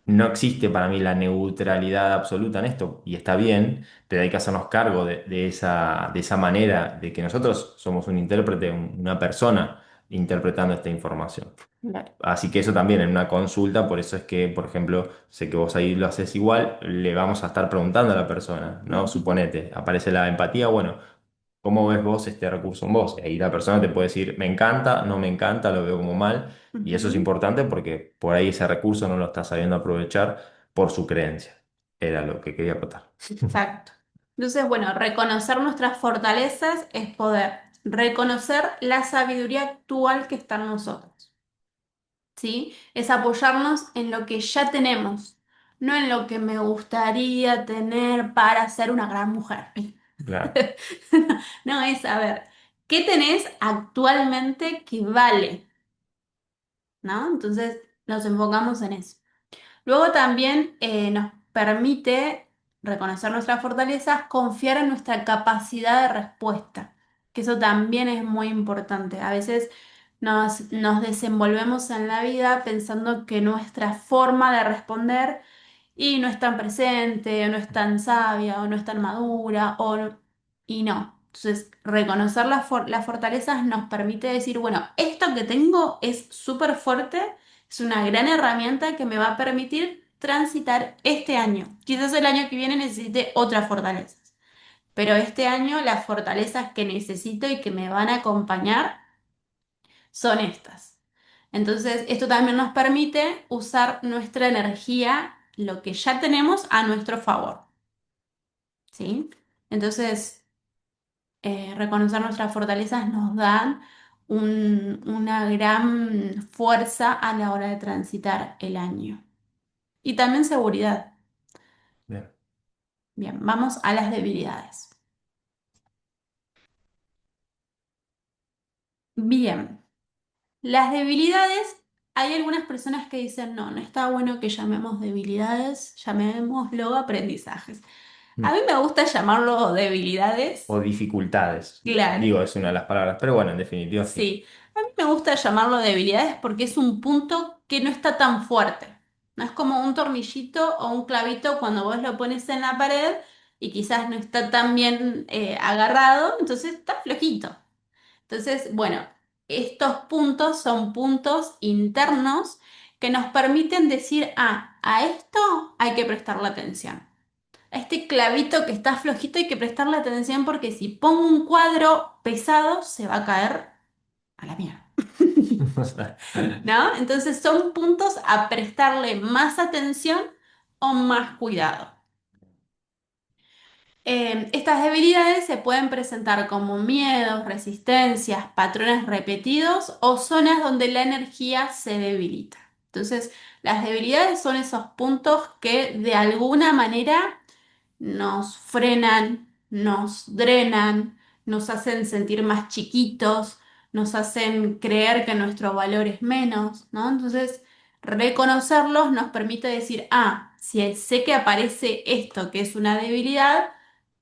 No existe para mí la neutralidad absoluta en esto, y está bien, pero hay que hacernos cargo de esa manera, de que nosotros somos un intérprete, una persona interpretando esta información. claro. Así que eso también en una consulta, por eso es que, por ejemplo, sé que vos ahí lo haces igual, le vamos a estar preguntando a la persona, ¿no? Ujú, Suponete, aparece la empatía, bueno, ¿cómo ves vos este recurso en vos? Y ahí la persona te puede decir, me encanta, no me encanta, lo veo como mal, y eso es ujú, importante porque por ahí ese recurso no lo está sabiendo aprovechar por su creencia. Era lo que quería acotar. exacto. Entonces, bueno, reconocer nuestras fortalezas es poder reconocer la sabiduría actual que está en nosotros, ¿sí? Es apoyarnos en lo que ya tenemos, no en lo que me gustaría tener para ser una gran mujer. Claro, No, es saber qué tenés actualmente que vale, ¿no? Entonces, nos enfocamos en eso. Luego también nos permite reconocer nuestras fortalezas, confiar en nuestra capacidad de respuesta, que eso también es muy importante. A veces nos desenvolvemos en la vida pensando que nuestra forma de responder y no es tan presente, o no es tan sabia, o no es tan madura, y no. Entonces, reconocer las fortalezas nos permite decir, bueno, esto que tengo es súper fuerte, es una gran herramienta que me va a permitir transitar este año. Quizás el año que viene necesite otras fortalezas, pero este año las fortalezas que necesito y que me van a acompañar son estas. Entonces, esto también nos permite usar nuestra energía, lo que ya tenemos, a nuestro favor, ¿sí? Entonces, reconocer nuestras fortalezas nos dan una gran fuerza a la hora de transitar el año. Y también seguridad. bien, Bien, vamos a las debilidades. Bien, las debilidades, hay algunas personas que dicen, no, no está bueno que llamemos debilidades, llamémoslo aprendizajes. A mm. mí me gusta llamarlo debilidades, O dificultades, claro, digo, es una de las palabras, pero bueno, en definitiva sí. sí. A mí me gusta llamarlo debilidades porque es un punto que no está tan fuerte. No es como un tornillito o un clavito cuando vos lo pones en la pared y quizás no está tan bien agarrado, entonces está flojito. Entonces, bueno, estos puntos son puntos internos que nos permiten decir, ah, a esto hay que prestarle atención. A este clavito que está flojito hay que prestarle atención porque si pongo un cuadro pesado se va a caer a la mierda. ¿No? Entonces son puntos a prestarle más atención o más cuidado. Estas debilidades se pueden presentar como miedos, resistencias, patrones repetidos o zonas donde la energía se debilita. Entonces, las debilidades son esos puntos que de alguna manera nos frenan, nos drenan, nos hacen sentir más chiquitos, nos hacen creer que nuestro valor es menos, ¿no? Entonces, reconocerlos nos permite decir, ah, si sé que aparece esto que es una debilidad,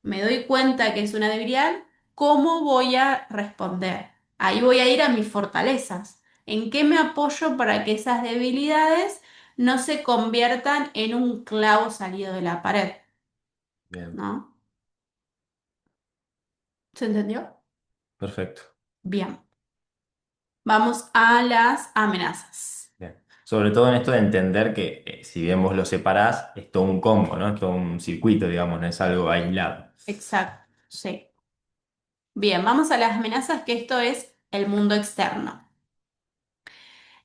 me doy cuenta que es una debilidad, ¿cómo voy a responder? Ahí voy a ir a mis fortalezas. ¿En qué me apoyo para que esas debilidades no se conviertan en un clavo salido de la pared? Bien, ¿No? ¿Se entendió? perfecto. Bien. Vamos a las amenazas. Bien. Sobre todo en esto de entender que si bien vos lo separás, es todo un combo, ¿no? Es todo un circuito, digamos, no es algo aislado. Exacto. Sí. Bien, vamos a las amenazas, que esto es el mundo externo.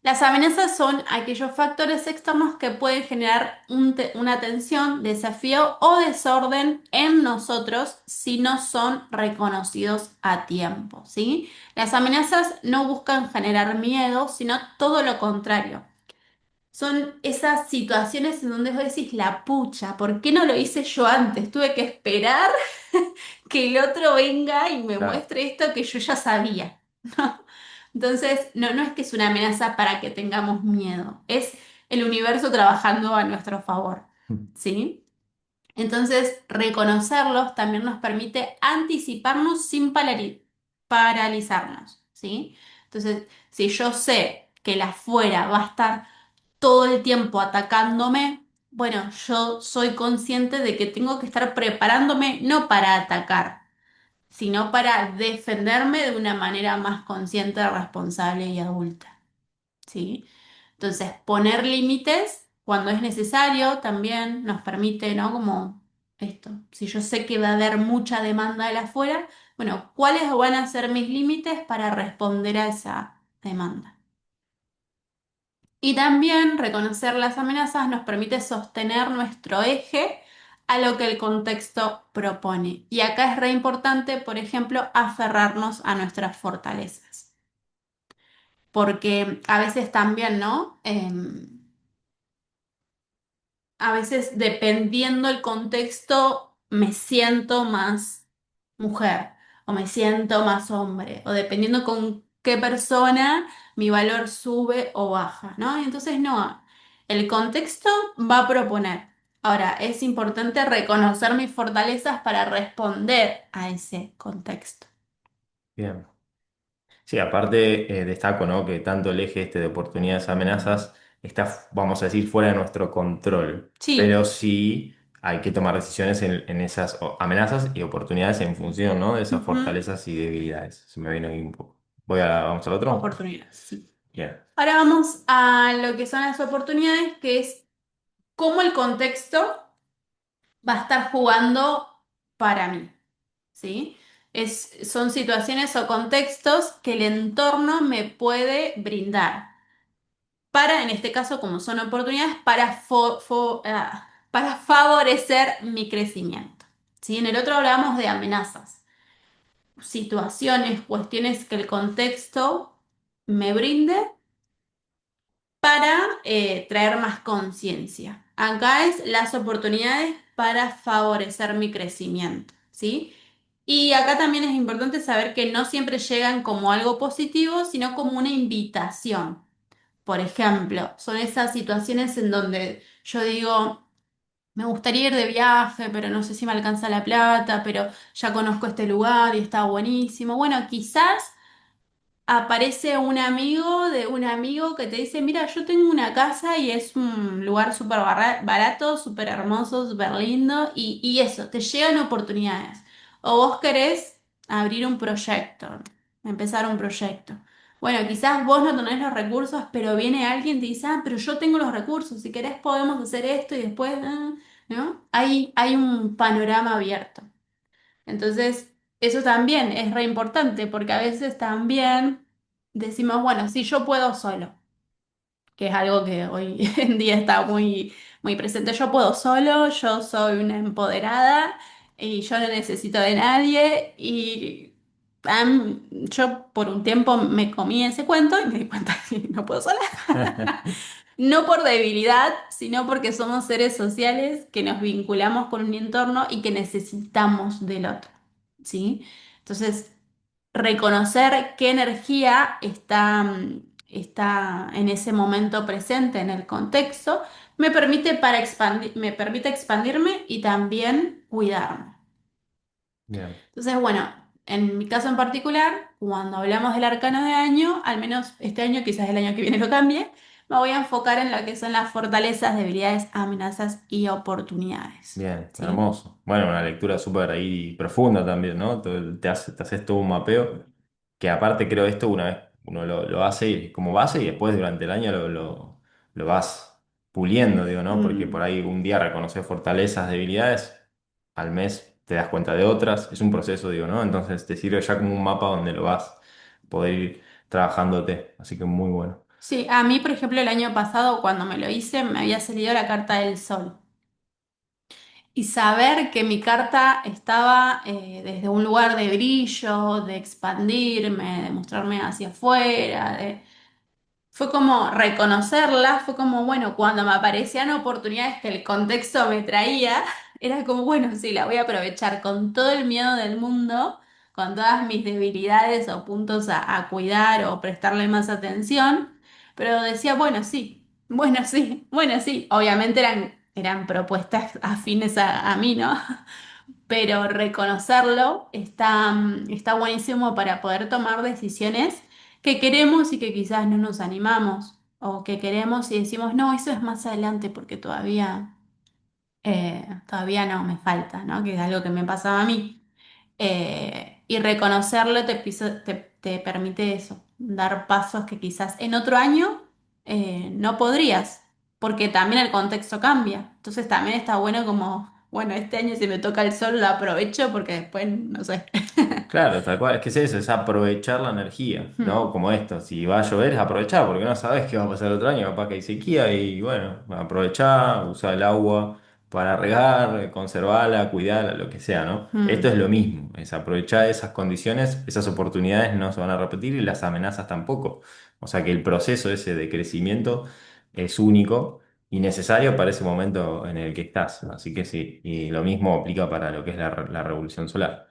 Las amenazas son aquellos factores externos que pueden generar una tensión, desafío o desorden en nosotros si no son reconocidos a tiempo, ¿sí? Las amenazas no buscan generar miedo, sino todo lo contrario. Son esas situaciones en donde vos decís, la pucha, ¿por qué no lo hice yo antes? Tuve que esperar que el otro venga y me Claro. muestre esto que yo ya sabía. Entonces, no es que es una amenaza para que tengamos miedo, es el universo trabajando a nuestro favor, ¿sí? Entonces, reconocerlos también nos permite anticiparnos sin paralizarnos, ¿sí? Entonces, si yo sé que la afuera va a estar todo el tiempo atacándome, bueno, yo soy consciente de que tengo que estar preparándome no para atacar, sino para defenderme de una manera más consciente, responsable y adulta, ¿sí? Entonces, poner límites cuando es necesario también nos permite, ¿no? Como esto, si yo sé que va a haber mucha demanda de afuera, bueno, ¿cuáles van a ser mis límites para responder a esa demanda? Y también reconocer las amenazas nos permite sostener nuestro eje a lo que el contexto propone. Y acá es re importante, por ejemplo, aferrarnos a nuestras fortalezas. Porque a veces también, ¿no? A veces dependiendo el contexto me siento más mujer o me siento más hombre o dependiendo con qué persona mi valor sube o baja, ¿no? Entonces no, el contexto va a proponer. Ahora, es importante reconocer mis fortalezas para responder a ese contexto. Bien. Sí, aparte destaco, ¿no? Que tanto el eje este de oportunidades amenazas está, vamos a decir, fuera de nuestro control. Pero Sí. sí hay que tomar decisiones en esas amenazas y oportunidades en función, ¿no? De esas Ujú. fortalezas y debilidades. Se me viene ahí un poco. Vamos al otro. Oportunidades, sí. Bien, Ahora vamos a lo que son las oportunidades, que es cómo el contexto va a estar jugando para mí, ¿sí? Son situaciones o contextos que el entorno me puede brindar para, en este caso, como son oportunidades, para favorecer mi crecimiento, ¿sí? En el otro hablábamos de amenazas, situaciones, cuestiones que el contexto me brinde para traer más conciencia. Acá es las oportunidades para favorecer mi crecimiento, ¿sí? Y acá también es importante saber que no siempre llegan como algo positivo, sino como una invitación. Por ejemplo, son esas situaciones en donde yo digo, me gustaría ir de viaje, pero no sé si me alcanza la plata, pero ya conozco este lugar y está buenísimo. Bueno, quizás aparece un amigo de un amigo que te dice, mira, yo tengo una casa y es un lugar súper barato, súper hermoso, súper lindo y eso, te llegan oportunidades. O vos querés abrir un proyecto, empezar un proyecto. Bueno, quizás vos no tenés los recursos, pero viene alguien y te dice, ah, pero yo tengo los recursos, si querés podemos hacer esto y después, ¿no? Hay un panorama abierto. Entonces, eso también es re importante porque a veces también decimos, bueno, si yo puedo solo, que es algo que hoy en día está muy, muy presente. Yo puedo solo, yo soy una empoderada y yo no necesito de nadie y yo por un tiempo me comí ese cuento y me di cuenta que no puedo sola. No por debilidad, sino porque somos seres sociales que nos vinculamos con un entorno y que necesitamos del otro, ¿sí? Entonces, reconocer qué energía está en ese momento presente en el contexto me permite expandirme y también cuidarme. Bien, Entonces, bueno, en mi caso en particular, cuando hablamos del arcano de año, al menos este año, quizás el año que viene lo cambie, me voy a enfocar en lo que son las fortalezas, debilidades, amenazas y oportunidades. bien, ¿Sí? hermoso. Bueno, una lectura súper ahí profunda también, ¿no? Te haces todo un mapeo, que aparte creo esto una vez uno lo hace como base y después durante el año lo vas puliendo, digo, ¿no? Porque por Mm. ahí un día reconoces fortalezas, debilidades, al mes te das cuenta de otras, es un proceso, digo, ¿no? Entonces te sirve ya como un mapa donde lo vas a poder ir trabajándote, así que muy bueno. Sí, a mí, por ejemplo, el año pasado, cuando me lo hice, me había salido la carta del sol. Y saber que mi carta estaba desde un lugar de brillo, de expandirme, de mostrarme hacia afuera, fue como reconocerla, fue como, bueno, cuando me aparecían oportunidades que el contexto me traía, era como, bueno, sí, la voy a aprovechar con todo el miedo del mundo, con todas mis debilidades o puntos a cuidar o prestarle más atención, pero decía, bueno, sí, bueno, sí, bueno, sí. Obviamente eran propuestas afines a mí, ¿no? Pero reconocerlo está buenísimo para poder tomar decisiones que queremos y que quizás no nos animamos, o que queremos y decimos, no, eso es más adelante porque todavía no, me falta, ¿no? Que es algo que me pasaba a mí. Y reconocerlo te permite eso, dar pasos que quizás en otro año no podrías, porque también el contexto cambia. Entonces también está bueno como, bueno, este año si me toca el sol lo aprovecho porque después, no sé. Claro, tal cual, es que es eso, es aprovechar la energía, ¿no? Hmm. Como esto, si va a llover es aprovechar, porque no sabes qué va a pasar el otro año, capaz que hay sequía y bueno, aprovechar, usar el agua para regar, conservarla, cuidarla, lo que sea, ¿no? Esto es Hmm. lo mismo, es aprovechar esas condiciones, esas oportunidades no se van a repetir y las amenazas tampoco. O sea que el proceso ese de crecimiento es único y necesario para ese momento en el que estás, así que sí, y lo mismo aplica para lo que es la revolución solar.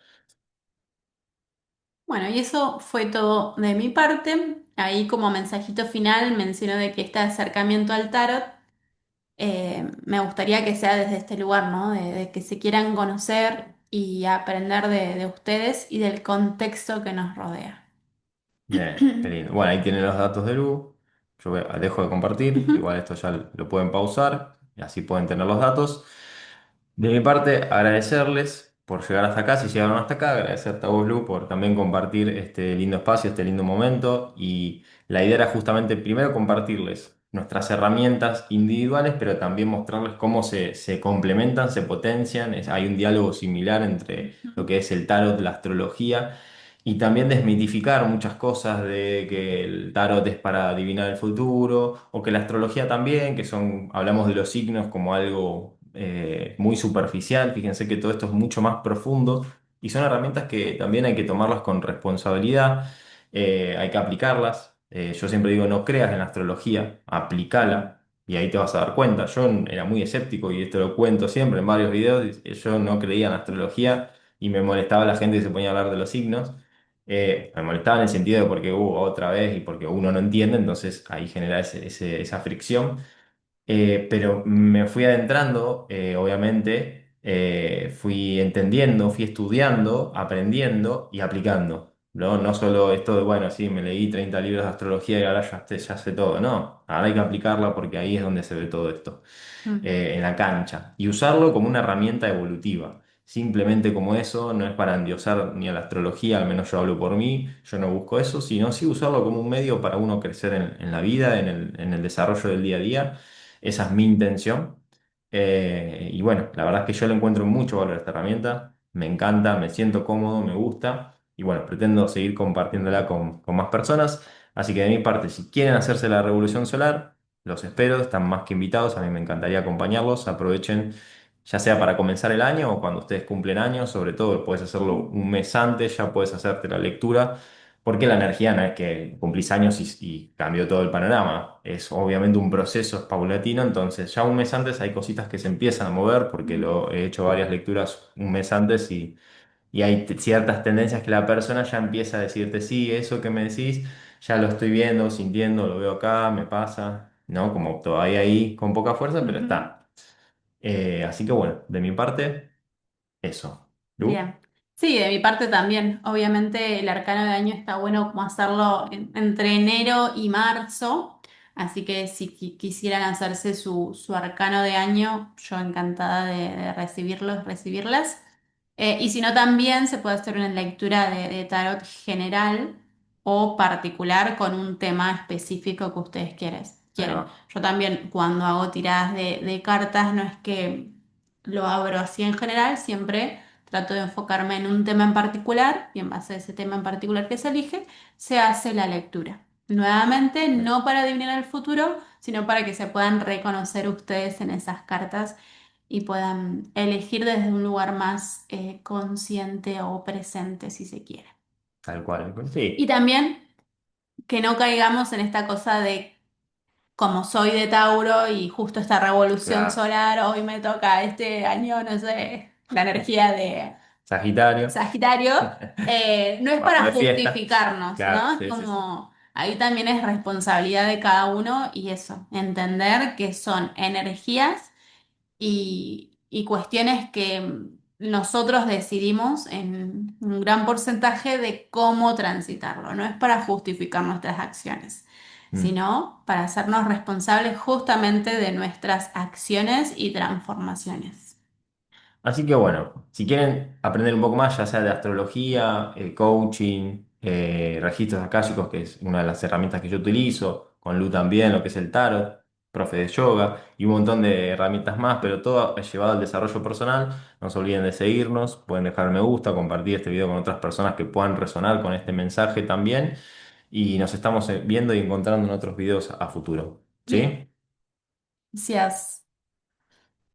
Bueno, y eso fue todo de mi parte. Ahí como mensajito final menciono de que este acercamiento al tarot me gustaría que sea desde este lugar, ¿no? De que se quieran conocer y aprender de ustedes y del contexto que nos rodea. Bien, qué lindo. Bueno, ahí tienen los datos de Lu. Dejo de compartir. Ujú, Igual esto ya lo pueden pausar y así pueden tener los datos. De mi parte, agradecerles por llegar hasta acá. Si llegaron hasta acá, agradecerte a vos, Lu, por también compartir este lindo espacio, este lindo momento. Y la idea era justamente primero compartirles nuestras herramientas individuales, pero también mostrarles cómo se complementan, se potencian. Hay un diálogo similar entre lo que es el tarot, la astrología y también desmitificar muchas cosas de que el tarot es para adivinar el futuro, o que la astrología también, que son, hablamos de los signos como algo muy superficial. Fíjense que todo esto es mucho más profundo y son herramientas que también hay que tomarlas con responsabilidad, hay que aplicarlas. Yo siempre digo, no creas en la astrología, aplicala. Y ahí te vas a dar cuenta. Yo era muy escéptico y esto lo cuento siempre en varios videos. Yo no creía en la astrología y me molestaba la gente que se ponía a hablar de los signos. Me molestaba en el sentido de porque otra vez y porque uno no entiende, entonces ahí genera esa fricción. Pero me fui adentrando, obviamente, fui entendiendo, fui estudiando, aprendiendo y aplicando, ¿no? No solo esto de, bueno, sí, me leí 30 libros de astrología y ahora ya sé todo, no, ahora hay que aplicarla porque ahí es donde se ve todo esto, ujú, en la cancha, y usarlo como una herramienta evolutiva. Simplemente como eso, no es para endiosar ni a la astrología, al menos yo hablo por mí, yo no busco eso, sino sí usarlo como un medio para uno crecer en la vida, en el desarrollo del día a día. Esa es mi intención. Y bueno, la verdad es que yo le encuentro mucho valor a esta herramienta, me encanta, me siento cómodo, me gusta y bueno, pretendo seguir compartiéndola con más personas. Así que de mi parte, si quieren hacerse la revolución solar, los espero, están más que invitados, a mí me encantaría acompañarlos, aprovechen ya sea para comenzar el año o cuando ustedes cumplen años, sobre todo puedes hacerlo un mes antes, ya puedes hacerte la lectura, porque la energía no es que cumplís años y cambió todo el panorama, es obviamente un proceso, es paulatino, entonces ya un mes antes hay cositas que se empiezan a mover, porque lo he hecho varias lecturas un mes antes y hay ciertas tendencias que la persona ya empieza a decirte, sí, eso que me decís, ya lo estoy viendo, sintiendo, lo veo acá, me pasa, ¿no? Como todavía ahí con poca fuerza, pero Ujú. está. Así que bueno, de mi parte, eso. ¿Lu? Bien. Sí, de mi parte también. Obviamente el arcano de año está bueno como hacerlo entre enero y marzo. Así que si quisieran hacerse su arcano de año, yo encantada de recibirlos, recibirlas. Y si no, también se puede hacer una lectura de tarot general o particular con un tema específico que ustedes Ahí quieren. va, Yo también cuando hago tiradas de cartas, no es que lo abro así en general, siempre trato de enfocarme en un tema en particular y en base a ese tema en particular que se elige, se hace la lectura. Nuevamente, no para adivinar el futuro, sino para que se puedan reconocer ustedes en esas cartas y puedan elegir desde un lugar más consciente o presente, si se quiere. tal cual. Y Sí, también que no caigamos en esta cosa de como soy de Tauro y justo esta revolución claro. solar, hoy me toca este año, no sé, la energía de Sagitario, Sagitario, no es vamos para de fiesta. justificarnos, Claro, ¿no? Es sí, sí, sí. como, ahí también es responsabilidad de cada uno y eso, entender que son energías y cuestiones que nosotros decidimos en un gran porcentaje de cómo transitarlo. No es para justificar nuestras acciones, Mm. sino para hacernos responsables justamente de nuestras acciones y transformaciones. Así que bueno, si quieren aprender un poco más, ya sea de astrología, coaching, registros akáshicos, que es una de las herramientas que yo utilizo, con Lu también, lo que es el tarot, profe de yoga y un montón de herramientas más, pero todo llevado al desarrollo personal, no se olviden de seguirnos, pueden dejar me gusta, compartir este video con otras personas que puedan resonar con este mensaje también y nos estamos viendo y encontrando en otros videos a futuro. Bien, ¿Sí? gracias.